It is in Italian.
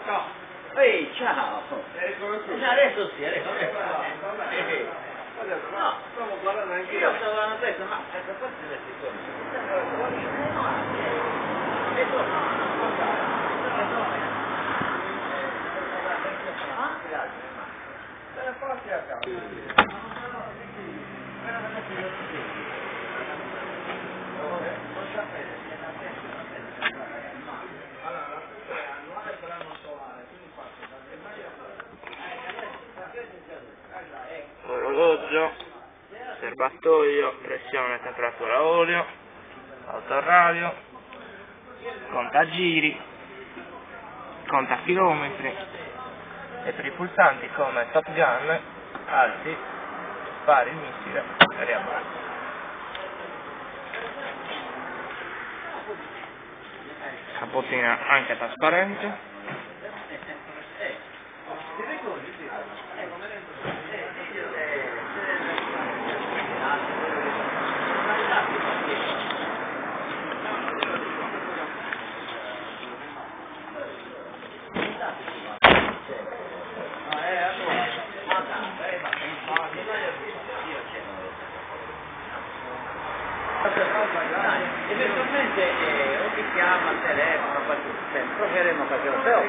Ciao. Ehi, ciao. Adesso sì, adesso. No, stavo guardando anche io. Stavo adesso, ma forse adesso orologio, serbatoio, pressione, temperatura olio, autoradio, contagiri, contachilometri e per i pulsanti come Top Gun, alzi, spari il missile e riabbassi. Capotina anche trasparente. Eventualmente o ti chiama al telefono, proveremo a fare però